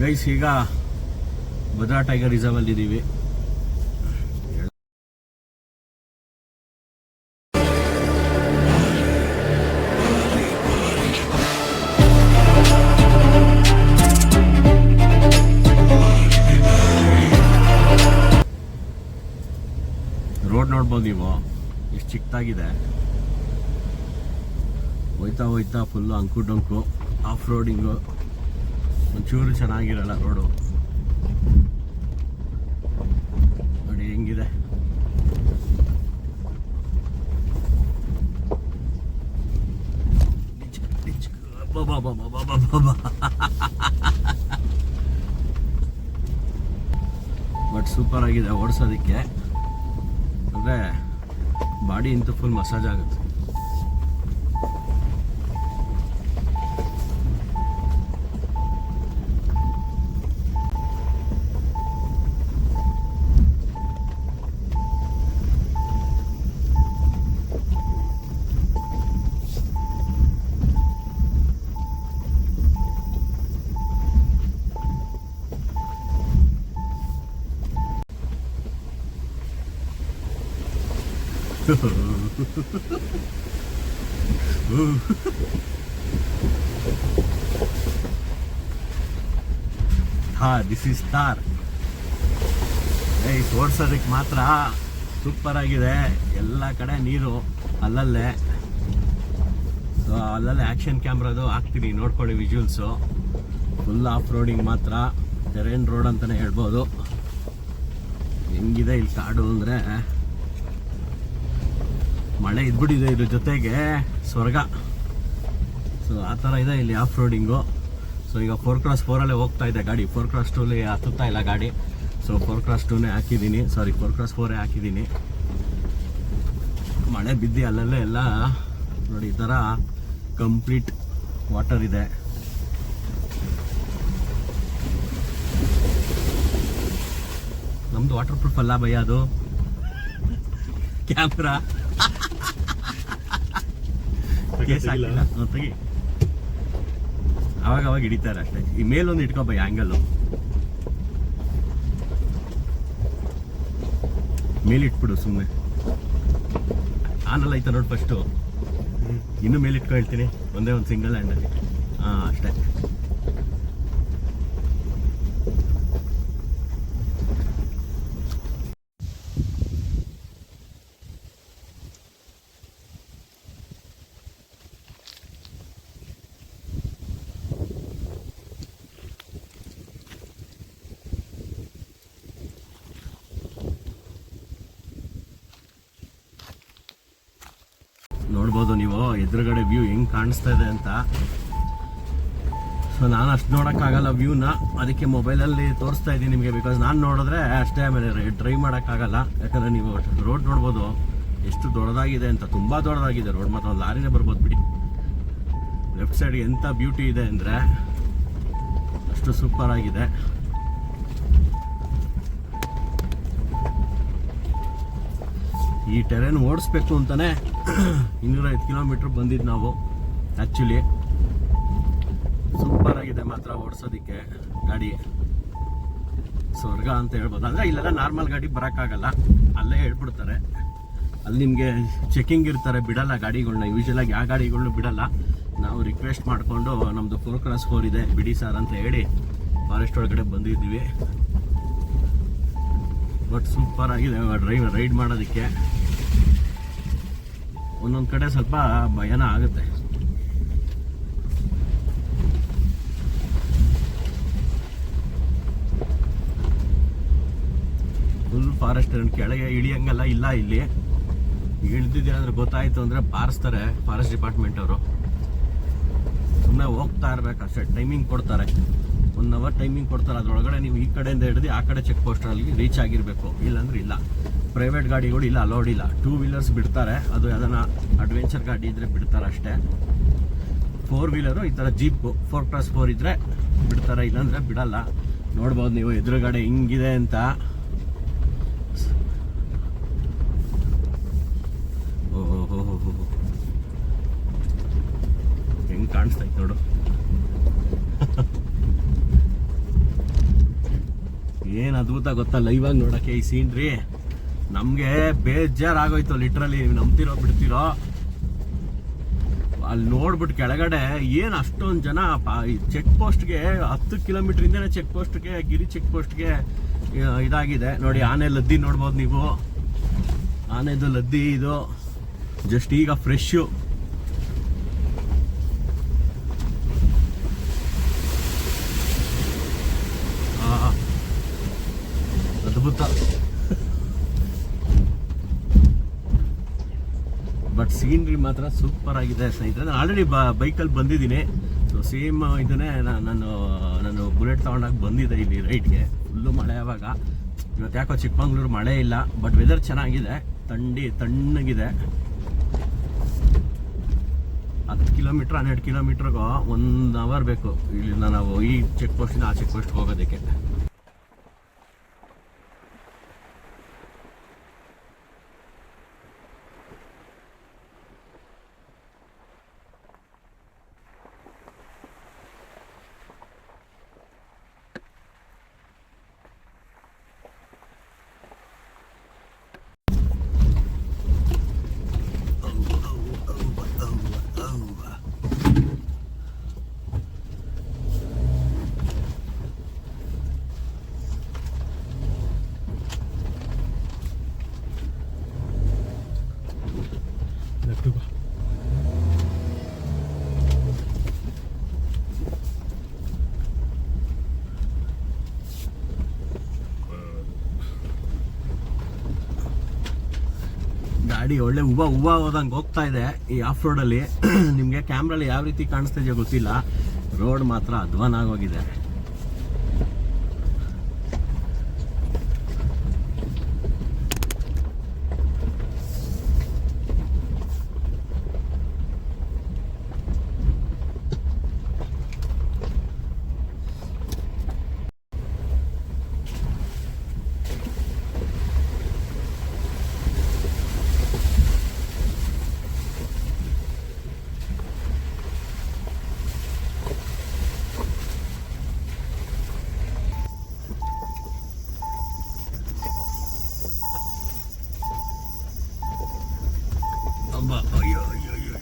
Guys, ಈಗ Bhadra tiger reserve ಅಲ್ಲಿ ಇದ್ದೀವಿ. ರೋಡ್ ನೋಡ್ಬೋದು ನೀವು, ಎಷ್ಟು ಚಿಕ್ಕದಾಗಿದೆ. ಹೋಯ್ತಾ ಹೋಯ್ತಾ ಫುಲ್ಲು ಅಂಕು ಡೊಂಕು, ಆಫ್ ರೋಡಿಂಗು. ಒಂಚೂರು ಚೆನ್ನಾಗಿರಲ್ಲ ರೋಡು. ನೋಡಿ ಹೆಂಗಿದೆ. ಬಟ್ ಸೂಪರ್ ಆಗಿದೆ ಓಡಿಸೋದಕ್ಕೆ. ಅಂದರೆ ಬಾಡಿ ಇಂತೂ ಫುಲ್ ಮಸಾಜ್ ಆಗುತ್ತೆ. This is Thar. ಓಡಿಸೋದಕ್ಕೆ ಮಾತ್ರ ಸೂಪರ್ ಆಗಿದೆ. ಎಲ್ಲ ಕಡೆ ನೀರು ಅಲ್ಲಲ್ಲೇ ಆ್ಯಕ್ಷನ್ ಕ್ಯಾಮ್ರಾದು ಹಾಕ್ತೀನಿ, ನೋಡ್ಕೊಳ್ಳಿ ವಿಜುವಲ್ಸು. ಫುಲ್ ಆಫ್ ರೋಡಿಂಗ್ ಮಾತ್ರ, ಟೆರೇನ್ ರೋಡ್ ಅಂತಲೇ ಹೇಳ್ಬೋದು. ಹೆಂಗಿದೆ ಇಲ್ಲಿ ಕಾಡು ಅಂದರೆ, ಮಳೆ ಇದ್ಬಿಟ್ಟಿದೆ ಇದ್ರ ಜೊತೆಗೆ ಸ್ವರ್ಗ. ಸೊ ಆ ಥರ ಇದೆ ಇಲ್ಲಿ ಆಫ್ ರೋಡಿಂಗು. ಸೊ ಈಗ 4x4 ಹೋಗ್ತಾ ಇದೆ ಗಾಡಿ. 4x2 ಹತ್ತುತ್ತಾ ಇಲ್ಲ ಗಾಡಿ. ಸೊ 4x2 ಹಾಕಿದ್ದೀನಿ, ಸಾರಿ 4x4 ಹಾಕಿದ್ದೀನಿ. ಮಳೆ ಬಿದ್ದು ಅಲ್ಲಲ್ಲೇ ಎಲ್ಲ ನೋಡಿ ಈ ಥರ ಕಂಪ್ಲೀಟ್ ವಾಟರ್ ಇದೆ. ನಮ್ದು ವಾಟರ್ ಪ್ರೂಫ್ ಅಲ್ಲ ಭಯ, ಅದು ಕ್ಯಾಮ್ರಾ. ತೆಗಿ, ಅವಾಗ ಹಿಡಿತಾರೆ ಅಷ್ಟೇ. ಈ ಮೇಲೊಂದು ಇಟ್ಕೋ ಬೈ, ಆ್ಯಂಗಲ್ಲು ಮೇಲಿಟ್ಬಿಡು ಸುಮ್ಮನೆ. ಆನಲ್ಲ ಐತ ನೋಡಿ ಫಸ್ಟು, ಇನ್ನೂ ಮೇಲಿಟ್ಕೊ ಹೇಳ್ತೀನಿ. ಒಂದೇ ಒಂದು ಸಿಂಗಲ್ ಹ್ಯಾಂಡಲ್ಲಿ. ಹಾಂ ಅಷ್ಟೇ. ನೋಡ್ಬೋದು ನೀವು ಎದುರುಗಡೆ ವ್ಯೂ ಹೆಂಗೆ ಕಾಣಿಸ್ತಾ ಇದೆ ಅಂತ. ಸೊ ನಾನು ಅಷ್ಟು ನೋಡೋಕ್ಕಾಗಲ್ಲ ವ್ಯೂನ, ಅದಕ್ಕೆ ಮೊಬೈಲಲ್ಲಿ ತೋರಿಸ್ತಾ ಇದ್ದೀನಿ ನಿಮಗೆ. ಬಿಕಾಸ್ ನಾನು ನೋಡಿದ್ರೆ ಅಷ್ಟೇ, ಆಮೇಲೆ ಡ್ರೈವ್ ಮಾಡೋಕ್ಕಾಗಲ್ಲ. ಯಾಕಂದರೆ ನೀವು ರೋಡ್ ನೋಡ್ಬೋದು ಎಷ್ಟು ದೊಡ್ಡದಾಗಿದೆ ಅಂತ. ತುಂಬ ದೊಡ್ಡದಾಗಿದೆ ರೋಡ್, ಮಾತ್ರ ಒಂದು ಲಾರಿನೇ ಬರ್ಬೋದು ಬಿಡಿ. ಲೆಫ್ಟ್ ಸೈಡ್ ಎಂಥ ಬ್ಯೂಟಿ ಇದೆ ಅಂದರೆ ಅಷ್ಟು ಸೂಪರ್ ಆಗಿದೆ. ಈ ಟೆರೇನ್ ಓಡಿಸ್ಬೇಕು ಅಂತಲೇ 205 ಕಿಲೋಮೀಟ್ರ್ ಬಂದಿದ್ದು ನಾವು. ಆ್ಯಕ್ಚುಲಿ ಸೂಪರ್ ಆಗಿದೆ ಮಾತ್ರ ಓಡಿಸೋದಕ್ಕೆ ಗಾಡಿ. ಸ್ವರ್ಗ ಅಂತ ಹೇಳ್ಬೋದು. ಅಂದರೆ ಇಲ್ಲೆಲ್ಲ ನಾರ್ಮಲ್ ಗಾಡಿ ಬರೋಕ್ಕಾಗಲ್ಲ, ಅಲ್ಲೇ ಹೇಳ್ಬಿಡ್ತಾರೆ. ಅಲ್ಲಿ ನಿಮಗೆ ಚೆಕಿಂಗ್ ಇರ್ತಾರೆ, ಬಿಡಲ್ಲ ಗಾಡಿಗಳನ್ನ. ಯೂಶಲಾಗಿ ಯಾವ ಗಾಡಿಗಳನ್ನೂ ಬಿಡಲ್ಲ. ನಾವು ರಿಕ್ವೆಸ್ಟ್ ಮಾಡಿಕೊಂಡು ನಮ್ಮದು 4x4 ಇದೆ ಬಿಡಿ ಸರ್ ಅಂತ ಹೇಳಿ ಫಾರೆಸ್ಟ್ ಒಳಗಡೆ ಬಂದಿದ್ದೀವಿ. ಬಟ್ ಸೂಪರ್ ಆಗಿದೆ ರೈಡ್ ಮಾಡೋದಕ್ಕೆ. ಒಂದೊಂದು ಕಡೆ ಸ್ವಲ್ಪ ಭಯನ ಆಗುತ್ತೆ. ಫುಲ್ ಫಾರೆಸ್ಟ್, ಕೆಳಗೆ ಇಳಿಯಂಗಲ್ಲ ಇಲ್ಲ. ಇಲ್ಲಿ ಇಳಿದಿದ್ದೀರ ಅಂದ್ರೆ ಗೊತ್ತಾಯ್ತು ಅಂದರೆ ಬಾರಿಸ್ತಾರೆ ಫಾರೆಸ್ಟ್ ಡಿಪಾರ್ಟ್ಮೆಂಟ್ ಅವರು. ಸುಮ್ಮನೆ ಹೋಗ್ತಾ ಇರ್ಬೇಕು ಅಷ್ಟೇ. ಟೈಮಿಂಗ್ ಕೊಡ್ತಾರೆ, 1 ಅವರ್ ಟೈಮಿಂಗ್ ಕೊಡ್ತಾರೆ. ಅದರೊಳಗಡೆ ನೀವು ಈ ಕಡೆಯಿಂದ ಹಿಡಿದು ಆ ಕಡೆ ಚೆಕ್ ಪೋಸ್ಟಲ್ಲಿ ರೀಚ್ ಆಗಿರಬೇಕು. ಇಲ್ಲಾಂದ್ರೆ ಇಲ್ಲ. ಪ್ರೈವೇಟ್ ಗಾಡಿಗಳು ಇಲ್ಲ, ಅಲೋಡ್ ಇಲ್ಲ. 2 ವೀಲರ್ಸ್ ಬಿಡ್ತಾರೆ, ಅದು ಯಾವ್ದಾನ ಅಡ್ವೆಂಚರ್ ಗಾಡಿ ಇದ್ದರೆ ಬಿಡ್ತಾರೆ ಅಷ್ಟೇ. 4 ವೀಲರು ಈ ಥರ ಜೀಪು 4x4 ಇದ್ದರೆ ಬಿಡ್ತಾರೆ, ಇಲ್ಲಾಂದರೆ ಬಿಡಲ್ಲ. ನೋಡ್ಬೋದು ನೀವು ಎದುರುಗಡೆ ಹಿಂಗಿದೆ ಅಂತ. ಓಹೋ ಹೆಂಗೆ ಕಾಣಿಸ್ತಾ ಇತ್ತು ನೋಡು. ಅದ್ಭುತ ಗೊತ್ತಾ ಲೈವ್ ಆಗಿ ನೋಡೋಕ್ಕೆ ಈ ಸೀನ್ರಿ. ನಮಗೆ ಬೇಜಾರಾಗೋಯ್ತು ಲಿಟ್ರಲಿ, ನೀವು ನಂಬ್ತಿರೋ ಬಿಡ್ತಿರೋ. ಅಲ್ಲಿ ನೋಡ್ಬಿಟ್ಟು ಕೆಳಗಡೆ ಏನು ಅಷ್ಟೊಂದು ಜನ ಚೆಕ್ ಪೋಸ್ಟ್ಗೆ 10 ಕಿಲೋಮೀಟ್ರಿಂದನೇ ಚೆಕ್ ಪೋಸ್ಟ್ಗೆ, ಗಿರಿ ಚೆಕ್ ಪೋಸ್ಟ್ಗೆ ಇದಾಗಿದೆ ನೋಡಿ. ಆನೆ ಲದ್ದಿ ನೋಡ್ಬೋದು ನೀವು, ಆನೆದು ಲದ್ದಿ ಇದು ಜಸ್ಟ್ ಈಗ ಫ್ರೆಶ್ಶು. ಅದ್ಭುತ. ಬಟ್ ಸೀನ್ರಿ ಮಾತ್ರ ಸೂಪರ್ ಆಗಿದೆ ಸ್ನೇಹಿತರೆ. ನಾನು ಆಲ್ರೆಡಿ ಬೈಕಲ್ಲಿ ಬಂದಿದ್ದೀನಿ. ಸೊ ಸೇಮ್ ಇದನ್ನೇ ನಾನು ಬುಲೆಟ್ ತಗೊಂಡಾಗ ಬಂದಿದ್ದೆ ಇಲ್ಲಿ ರೈಟ್ಗೆ. ಫುಲ್ಲು ಮಳೆ ಆವಾಗ. ಇವತ್ತು ಯಾಕೋ ಚಿಕ್ಕಮಂಗ್ಳೂರು ಮಳೆ ಇಲ್ಲ, ಬಟ್ ವೆದರ್ ಚೆನ್ನಾಗಿದೆ, ತಣ್ಣಗಿದೆ. 10 ಕಿಲೋಮೀಟ್ರ್ 12 ಕಿಲೋಮೀಟ್ರಿಗೂ 1 ಅವರ್ ಬೇಕು ಇಲ್ಲಿಂದ ನಾವು ಈ ಚೆಕ್ ಪೋಸ್ಟಿಂದ ಆ ಚೆಕ್ ಪೋಸ್ಟ್ಗೆ ಹೋಗೋದಕ್ಕೆ. ಗಾಡಿ ಒಳ್ಳೆ ಹೂವ ಹೋದಂಗೆ ಹೋಗ್ತಾ ಇದೆ ಈ ಆಫ್ ರೋಡಲ್ಲಿ. ನಿಮಗೆ ಕ್ಯಾಮ್ರಲ್ಲಿ ಯಾವ ರೀತಿ ಕಾಣಿಸ್ತಾ ಇದೆಯೋ ಗೊತ್ತಿಲ್ಲ, ರೋಡ್ ಮಾತ್ರ ಅಧ್ವಾನ ಆಗೋಗಿದೆ. ಅಯ್ಯೋ ಅಯ್ಯೋ ಅಯ್ಯೋ.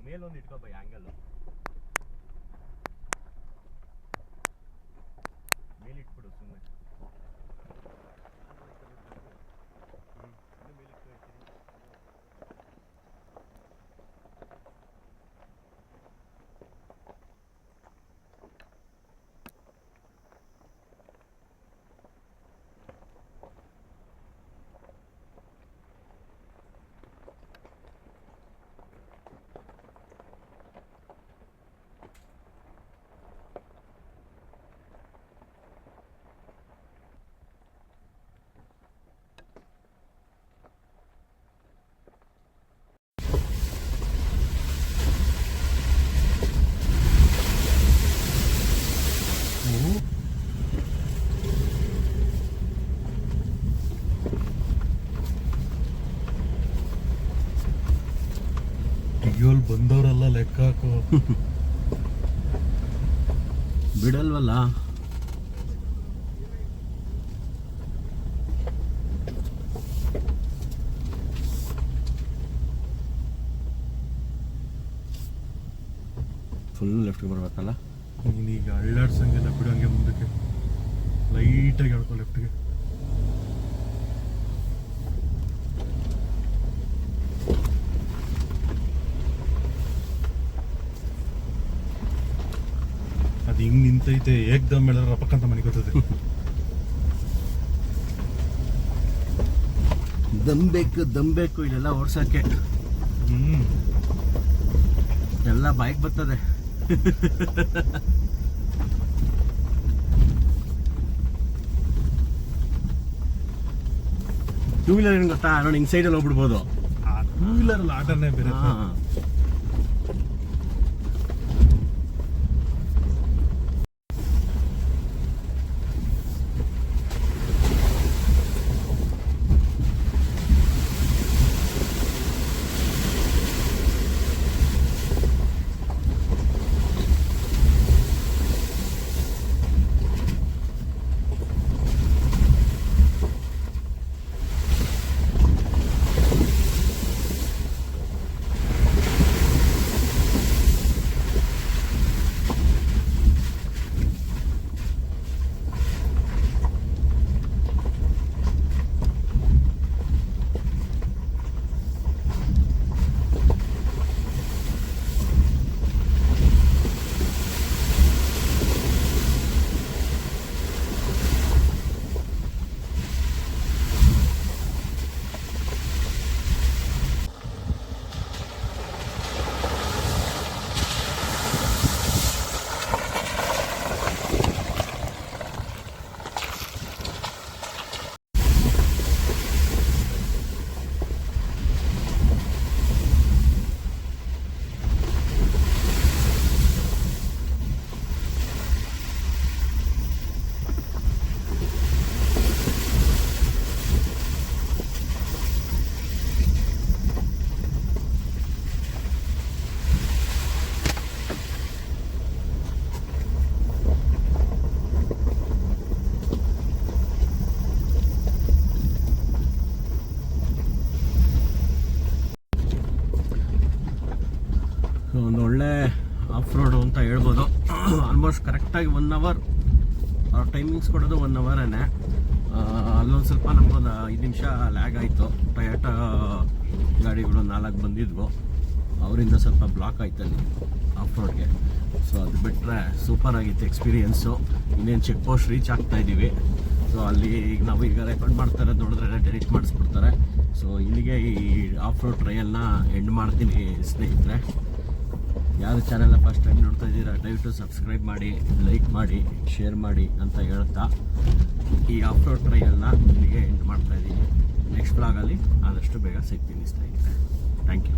ಮೇಲೊಂದು ಇಟ್ಕೊಬ ಆ್ಯಂಗಲ್ ಮೇಲಿಟ್ಬಿಡು ಸುಮ್ಮನೆ. ಲೆಕ್ಕ ಹಾಕು. ಬಿಡಲ್ವಲ್ಲ. ಫುಲ್ ಲೆಫ್ಟ್ಗೆ ಬರ್ಬೇಕಲ್ಲ. ನೀನೀಗ ಅಳ್ಳಾಡ್ಸಂಗೆಲ್ಲ ಬಿಡು, ಹಂಗೆ ಮುಂದಕ್ಕೆ ಲೈಟಾಗಿ ಹೇಳ್ಕೊ ಲೆಫ್ಟ್ಗೆ. ಅದು ಹಿಂಗ್ ನಿಂತೈತೆ, ಏಕ್ದಮ್ ಹೇಳಿದ್ರೆ ರಪಕ್ಕಂತ ಮನೆ ಗೊತ್ತದೆ. ದಮ್ ಬೇಕು ಇಲ್ಲೆಲ್ಲ ಓಡ್ಸಕ್ಕೆ. ಎಲ್ಲ ಬೈಕ್ ಬರ್ತದೆ. ಟೂ ವೀಲರ್ ಏನು ಗೊತ್ತಾ, ನೋಡಿ ಹಿಂಗ್ ಸೈಡಲ್ಲಿ ಹೋಗ್ಬಿಡ್ಬೋದು. ಟೂ ವೀಲರ್ ಆಟನೇ ಬೇರೆ. ಒಂದು ಒಳ್ಳೆ ಆಫ್ ರೋಡು ಅಂತ ಹೇಳ್ಬೋದು. ಆಲ್ಮೋಸ್ಟ್ ಕರೆಕ್ಟಾಗಿ 1 ಅವರ್ ಟೈಮಿಂಗ್ಸ್ ಕೊಡೋದು 1 ಅವರೇ. ಅಲ್ಲೊಂದು ಸ್ವಲ್ಪ ನಮಗೊಂದು 5 ನಿಮಿಷ ಲ್ಯಾಗ್ ಆಯಿತು. ಟೊಯೋಟಾ ಗಾಡಿಗಳು 4 ಬಂದಿದ್ವು, ಅವರಿಂದ ಸ್ವಲ್ಪ ಬ್ಲಾಕ್ ಆಯ್ತು ಅಲ್ಲಿ ಆಫ್ ರೋಡ್ಗೆ. ಸೊ ಅದು ಬಿಟ್ಟರೆ ಸೂಪರ್ ಆಗಿತ್ತು ಎಕ್ಸ್ಪೀರಿಯೆನ್ಸು. ಇನ್ನೇನು ಚೆಕ್ ಪೋಸ್ಟ್ ರೀಚ್ ಆಗ್ತಾ ಇದ್ದೀವಿ. ಸೊ ಅಲ್ಲಿ ಈಗ ನಾವು ಈಗ ರೆಕಾರ್ಡ್ ಮಾಡ್ತಾರೆ ನೋಡಿದ್ರೆ ಡೆಲಿಟ್ ಮಾಡಿಸ್ಬಿಡ್ತಾರೆ. ಸೊ ಇಲ್ಲಿಗೆ ಈ ಆಫ್ ರೋಡ್ ಟ್ರಯಲ್ನ ಎಂಡ್ ಮಾಡ್ತೀನಿ ಸ್ನೇಹಿತರೆ. ಯಾರು ಚಾನೆಲ್ನ ಫಸ್ಟ್ ಟೈಮ್ ನೋಡ್ತಾ ಇದ್ದೀರಾ ದಯವಿಟ್ಟು ಸಬ್ಸ್ಕ್ರೈಬ್ ಮಾಡಿ, ಲೈಕ್ ಮಾಡಿ, ಶೇರ್ ಮಾಡಿ ಅಂತ ಹೇಳ್ತಾ ಈ ಆಫ್ ರೋಡ್ ಟ್ರಯಲ್ನ ಇಲ್ಲಿಗೆ ಎಂಡ್ ಮಾಡ್ತಾ ಇದ್ದೀನಿ. ನೆಕ್ಸ್ಟ್ ಬ್ಲಾಗಲ್ಲಿ ಆದಷ್ಟು ಬೇಗ ಸಿಗ್ತೀನಿ ಸ್ನೇಹಿತರೆ. Thank you.